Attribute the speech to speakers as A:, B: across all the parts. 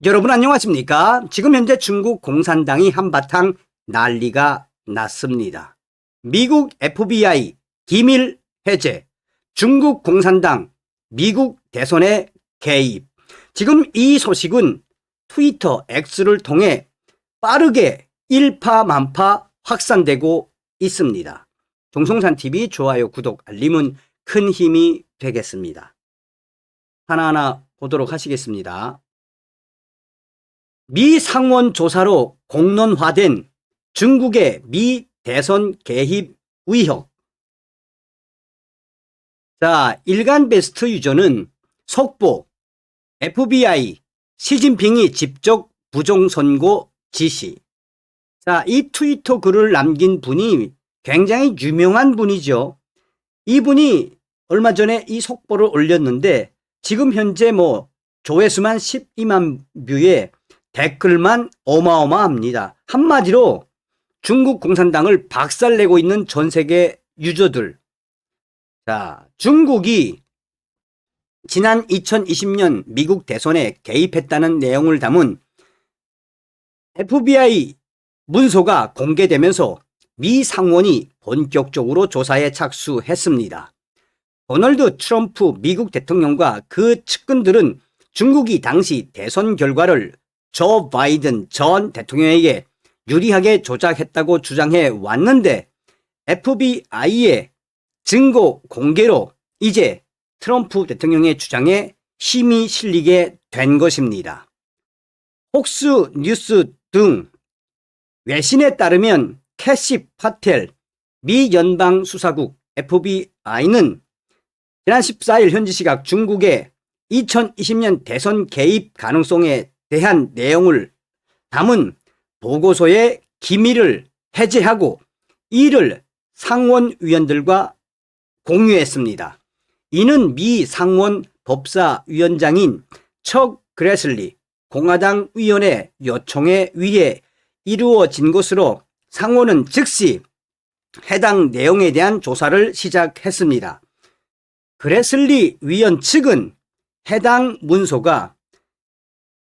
A: 여러분 안녕하십니까? 지금 현재 중국 공산당이 한바탕 난리가 났습니다. 미국 FBI 기밀 해제, 중국 공산당 미국 대선에 개입. 지금 이 소식은 트위터 X를 통해 빠르게 일파만파 확산되고 있습니다. 종송산TV 좋아요, 구독, 알림은 큰 힘이 되겠습니다. 하나하나 보도록 하시겠습니다. 미 상원 조사로 공론화된 중국의 미 대선 개입 의혹. 자, 일간 베스트 유저는 속보 FBI 시진핑이 직접 부정선거 지시. 자, 이 트위터 글을 남긴 분이 굉장히 유명한 분이죠. 이분이 얼마 전에 이 속보를 올렸는데 지금 현재 조회수만 12만 뷰에 댓글만 어마어마합니다. 한마디로 중국 공산당을 박살내고 있는 전 세계 유저들. 자, 중국이 지난 2020년 미국 대선에 개입했다는 내용을 담은 FBI 문서가 공개되면서 미 상원이 본격적으로 조사에 착수했습니다. 도널드 트럼프 미국 대통령과 그 측근들은 중국이 당시 대선 결과를 조 바이든 전 대통령에게 유리하게 조작했다고 주장해 왔는데 FBI의 증거 공개로 이제 트럼프 대통령의 주장에 힘이 실리게 된 것입니다. 폭스 뉴스 등 외신에 따르면 캐시 파텔 미 연방수사국 FBI는 지난 14일 현지 시각 중국의 2020년 대선 개입 가능성에 대한 내용을 담은 보고서의 기밀을 해제하고 이를 상원위원들과 공유했습니다. 이는 미 상원 법사위원장인 척 그레슬리 공화당 위원의 요청에 의해 이루어진 것으로 상원은 즉시 해당 내용에 대한 조사를 시작했습니다. 그레슬리 위원 측은 해당 문서가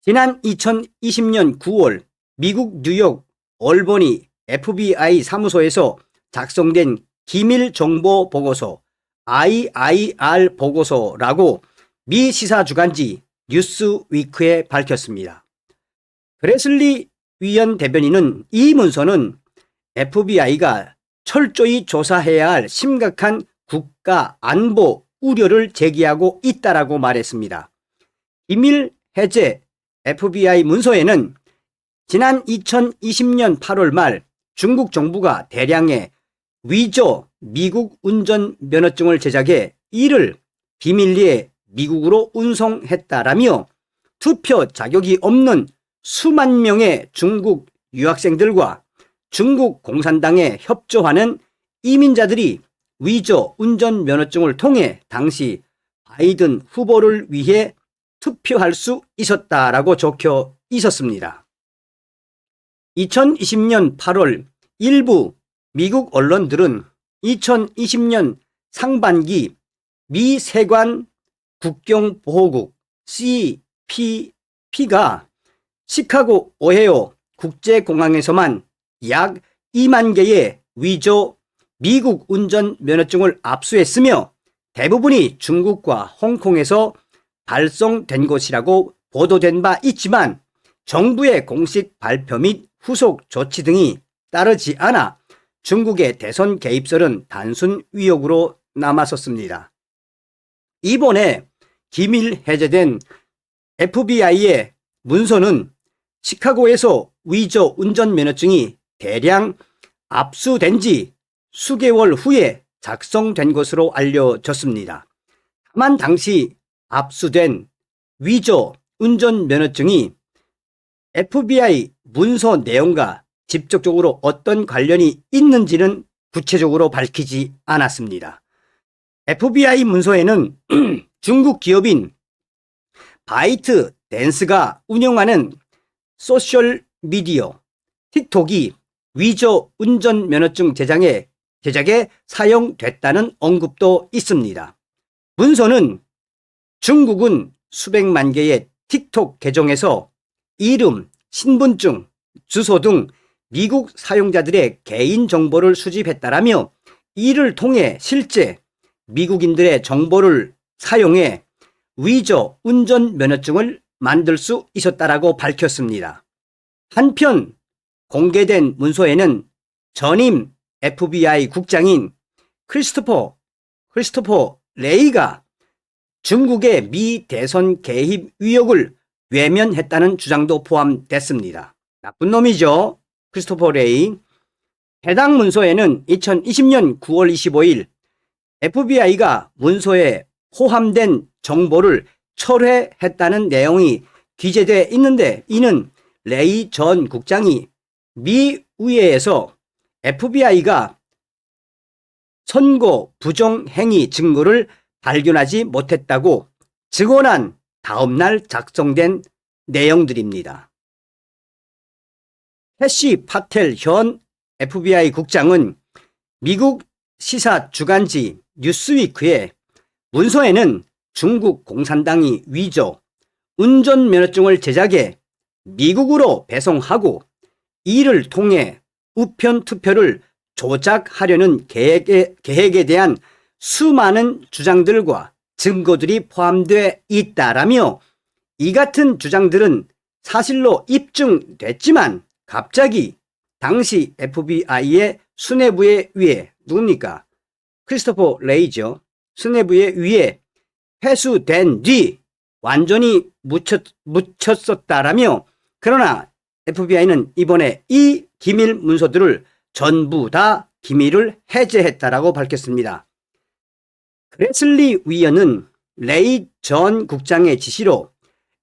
A: 지난 2020년 9월 미국 뉴욕 얼버니 FBI 사무소에서 작성된 기밀 정보 보고서 IIR 보고서라고 미 시사주간지 뉴스위크에 밝혔습니다. 그레슬리 위원 대변인은 이 문서는 FBI가 철저히 조사해야 할 심각한 국가 안보 우려를 제기하고 있다라고 말했습니다. 기밀 해제 FBI 문서에는 지난 2020년 8월 말 중국 정부가 대량의 위조 미국 운전면허증을 제작해 이를 비밀리에 미국으로 운송했다라며 투표 자격이 없는 수만 명의 중국 유학생들과 중국 공산당에 협조하는 이민자들이 위조 운전면허증을 통해 당시 바이든 후보를 위해 투표할 수 있었다라고 적혀 있었습니다. 2020년 8월 일부 미국 언론들은 2020년 상반기 미 세관 국경보호국 CBP가 시카고 오헤오 국제공항에서만 약 2만 개의 위조 미국 운전면허증을 압수했으며 대부분이 중국과 홍콩에서 발송된 것이라고 보도된 바 있지만 정부의 공식 발표 및 후속 조치 등이 따르지 않아 중국의 대선 개입설은 단순 의혹으로 남았었습니다. 이번에 기밀 해제된 FBI의 문서는 시카고에서 위조 운전면허증이 대량 압수된 지 수개월 후에 작성된 것으로 알려졌습니다. 다만 당시 압수된 위조 운전면허증이 FBI 문서 내용과 직접적으로 어떤 관련이 있는지는 구체적으로 밝히지 않았습니다. FBI 문서에는 중국 기업인 바이트 댄스가 운영하는 소셜미디어 틱톡이 위조 운전면허증 제작에 사용됐다는 언급도 있습니다. 문서는 중국은 수백만 개의 틱톡 계정에서 이름, 신분증, 주소 등 미국 사용자들의 개인 정보를 수집했다라며 이를 통해 실제 미국인들의 정보를 사용해 위조 운전면허증을 만들 수 있었다라고 밝혔습니다. 한편 공개된 문서에는 전임 FBI 국장인 크리스토퍼 레이가 중국의 미 대선 개입 의혹을 외면했다는 주장도 포함됐습니다. 나쁜 놈이죠. 크리스토퍼 레이. 해당 문서에는 2020년 9월 25일 FBI가 문서에 포함된 정보를 철회했다는 내용이 기재되어 있는데, 이는 레이 전 국장이 미 의회에서 FBI가 선거 부정 행위 증거를 발견하지 못했다고 증언한 다음날 작성된 내용들입니다. 캐시 파텔 현 FBI 국장은 미국 시사 주간지 뉴스위크에 문서에는 중국 공산당이 위조 운전면허증을 제작해 미국으로 배송하고 이를 통해 우편 투표를 조작하려는 계획에 대한 수많은 주장들과 증거들이 포함되어 있다라며, 이 같은 주장들은 사실로 입증됐지만 갑자기 당시 FBI의 수뇌부에 의해, 누굽니까? 크리스토퍼 레이죠. 수뇌부에 의해 회수된 뒤 완전히 묻혔었다라며, 그러나 FBI는 이번에 이 기밀 문서들을 전부 다 기밀을 해제했다라고 밝혔습니다. 그레슬리 위원은 레이 전 국장의 지시로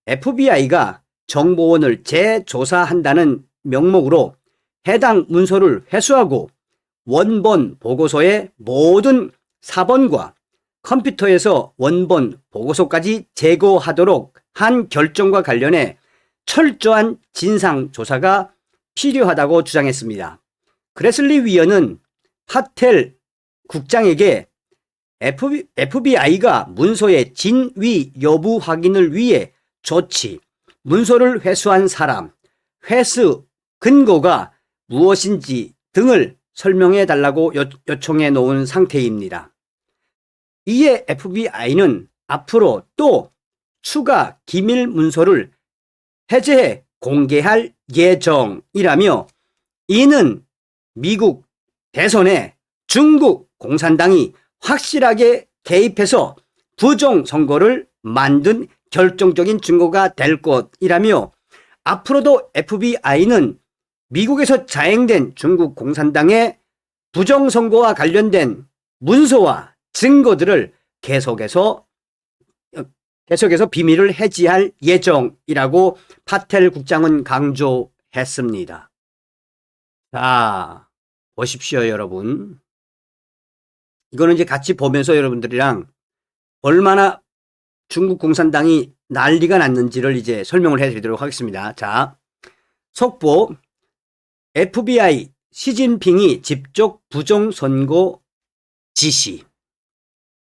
A: FBI가 정보원을 재조사한다는 명목으로 해당 문서를 회수하고 원본 보고서의 모든 사본과 컴퓨터에서 원본 보고서까지 제거하도록 한 결정과 관련해 철저한 진상조사가 필요하다고 주장했습니다. 그레슬리 위원은 파텔 국장에게 FBI가 문서의 진위 여부 확인을 위해 조치, 문서를 회수한 사람, 회수 근거가 무엇인지 등을 설명해 달라고 요청해 놓은 상태입니다. 이에 FBI는 앞으로 또 추가 기밀 문서를 해제해 공개할 예정이라며, 이는 미국 대선에 중국 공산당이 확실하게 개입해서 부정 선거를 만든 결정적인 증거가 될 것이라며, 앞으로도 FBI는 미국에서 자행된 중국 공산당의 부정 선거와 관련된 문서와 증거들을 계속해서 비밀을 해지할 예정이라고 파텔 국장은 강조했습니다. 자, 보십시오, 여러분. 이거는 이제 같이 보면서 여러분들이랑 얼마나 중국 공산당이 난리가 났는지를 이제 설명을 해드리도록 하겠습니다. 자, 속보. FBI 시진핑이 직접 부정선거 지시.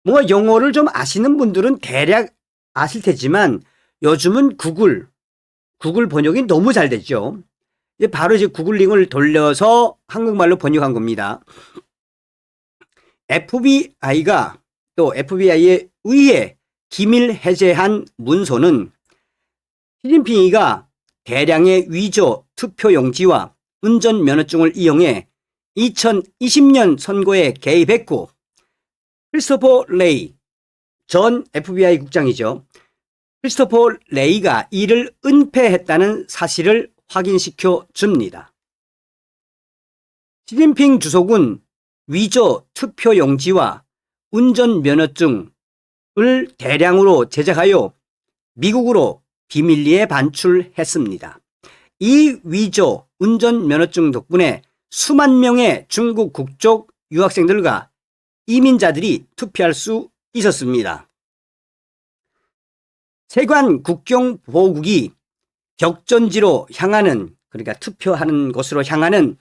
A: 뭐 영어를 좀 아시는 분들은 대략 아실 테지만 요즘은 구글 번역이 너무 잘 됐죠. 이제 바로 이제 구글 링크를 돌려서 한국말로 번역한 겁니다. FBI가 또 FBI에 의해 기밀 해제한 문서는 시진핑이가 대량의 위조 투표용지와 운전면허증을 이용해 2020년 선거에 개입했고, 크리스토퍼 레이 전 FBI 국장이죠. 크리스토퍼 레이가 이를 은폐했다는 사실을 확인시켜 줍니다. 시진핑 주석은 위조 투표용지와 운전면허증을 대량으로 제작하여 미국으로 비밀리에 반출했습니다. 이 위조 운전면허증 덕분에 수만 명의 중국 국적 유학생들과 이민자들이 투표할 수 있었습니다. 세관 국경보호국이 격전지로 향하는, 그러니까 투표하는 곳으로 향하는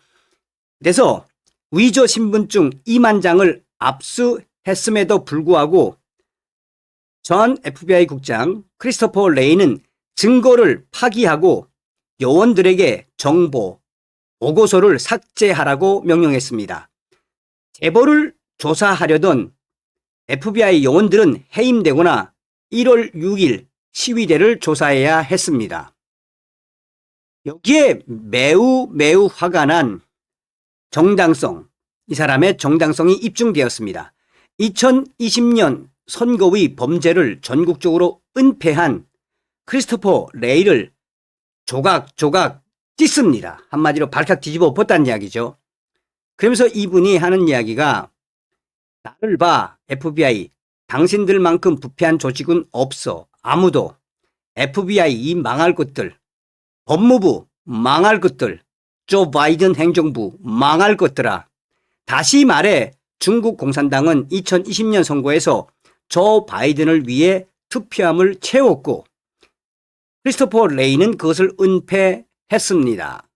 A: 데서 위조 신분증 2만 장을 압수했음에도 불구하고 전 FBI 국장 크리스토퍼 레이는 증거를 파기하고 요원들에게 정보, 보고서를 삭제하라고 명령했습니다. 제보를 조사하려던 FBI 요원들은 해임되거나 1월 6일 시위대를 조사해야 했습니다. 여기에 매우 화가 난 정당성, 이 사람의 정당성이 입증되었습니다. 2020년 선거의 범죄를 전국적으로 은폐한 크리스토퍼 레이를 조각조각 찢습니다. 한마디로 발칵 뒤집어 엎었다는 이야기죠. 그러면서 이분이 하는 이야기가 나를 봐 FBI, 당신들만큼 부패한 조직은 없어. 아무도. FBI 이 망할 것들, 법무부 망할 것들, 조 바이든 행정부 망할 것들아. 다시 말해 중국 공산당은 2020년 선거에서 조 바이든을 위해 투표함을 채웠고 크리스토퍼 레이는 그것을 은폐했습니다.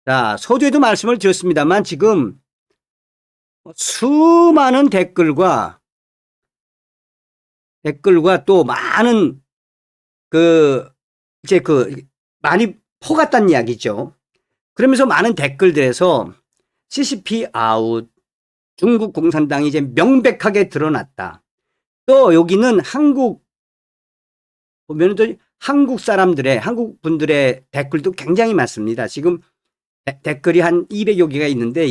A: 자, 서두에도 말씀을 드렸습니다만 지금 수많은 댓글과 또 많은 많이 퍼갔다는 이야기죠. 그러면서 많은 댓글들에서 CCP 아웃, 중국 공산당이 이제 명백하게 드러났다. 또 여기는 보면 또 한국 분들의 댓글도 굉장히 많습니다. 지금 댓글이 한 200여 개가 있는데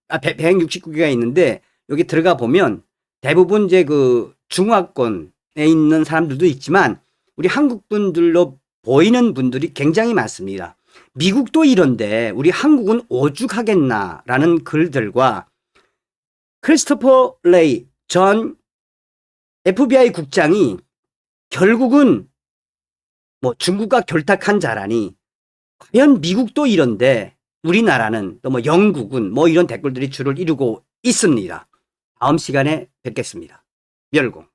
A: 169개가 있는데 여기 들어가 보면 대부분 이제 중화권에 있는 사람들도 있지만 우리 한국 분들로 보이는 분들이 굉장히 많습니다. 미국도 이런데 우리 한국은 오죽하겠나라는 글들과 크리스토퍼 레이 전 FBI 국장이 결국은 중국과 결탁한 자라니 과연 미국도 이런데 우리나라는 또 영국은 이런 댓글들이 주를 이루고 있습니다. 다음 시간에 뵙겠습니다. 멸공.